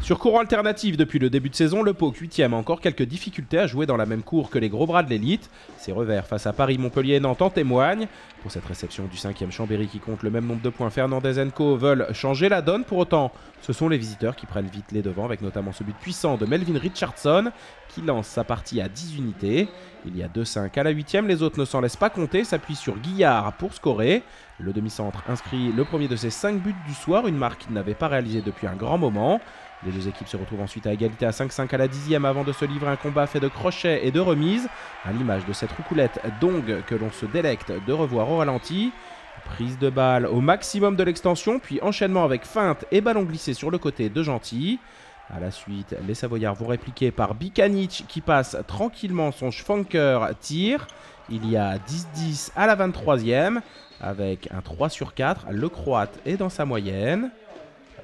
Sur courant alternatif depuis le début de saison, le Pau 8e a encore quelques difficultés à jouer dans la même cour que les gros bras de l'élite. Ses revers face à Paris, Montpellier et Nantes en témoignent. Pour cette réception du 5e Chambéry qui compte le même nombre de points, Fernandez & Co veulent changer la donne. Pour autant, ce sont les visiteurs qui prennent vite les devants avec notamment ce but puissant de Melvin Richardson qui lance sa partie à 10 unités. Il y a 2-5 à la 8e, les autres ne s'en laissent pas compter, s'appuient sur Guillard pour scorer. Le demi-centre inscrit le premier de ses 5 buts du soir, une marque qu'il n'avait pas réalisée depuis un grand moment. Les deux équipes se retrouvent ensuite à égalité à 5-5 à la 10e avant de se livrer un combat fait de crochets et de remises, à l'image de cette roucoulette Dong que l'on se délecte de revoir au ralenti. Prise de balle au maximum de l'extension, puis enchaînement avec feinte et ballon glissé sur le côté de Gentil. A la suite, les Savoyards vont répliquer par Bikanic qui passe tranquillement son Schwanker tir. Il y a 10-10 à la 23e avec un 3 sur 4. Le Croate est dans sa moyenne.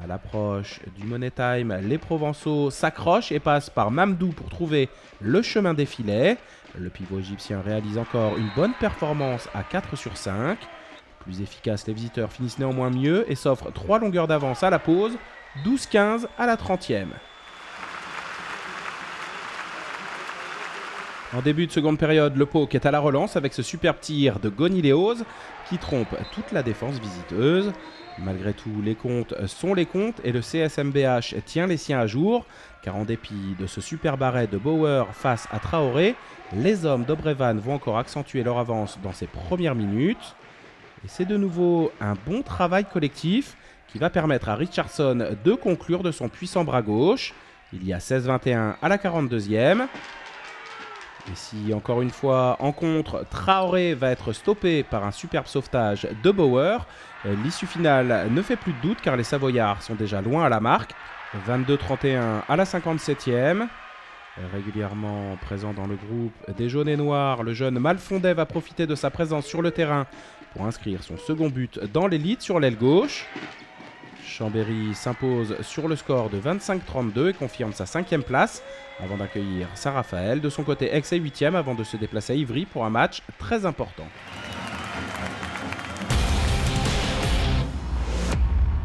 À l'approche du Money Time, les Provençaux s'accrochent et passent par Mamdou pour trouver le chemin des filets. Le pivot égyptien réalise encore une bonne performance à 4 sur 5. Plus efficace, les visiteurs finissent néanmoins mieux et s'offrent 3 longueurs d'avance à la pause, 12-15 à la 30e. En début de seconde période, le Pau est à la relance avec ce superbe tir de Goniléos qui trompe toute la défense visiteuse. Malgré tout, les comptes sont les comptes et le CSMBH tient les siens à jour, car en dépit de ce super arrêt de Bauer face à Traoré, les hommes d'Obrevan vont encore accentuer leur avance dans ces premières minutes. Et c'est de nouveau un bon travail collectif qui va permettre à Richardson de conclure de son puissant bras gauche. Il y a 16-21 à la 42e. Et si, encore une fois, en contre, Traoré va être stoppé par un superbe sauvetage de Bauer, l'issue finale ne fait plus de doute car les Savoyards sont déjà loin à la marque. 22-31 à la 57e. Régulièrement présent dans le groupe des jaunes et noirs, le jeune Malfondais va profiter de sa présence sur le terrain pour inscrire son second but dans l'élite sur l'aile gauche. Chambéry s'impose sur le score de 25-32 et confirme sa 5e place avant d'accueillir Saint-Raphaël. De son côté, Aix est 8e avant de se déplacer à Ivry pour un match très important.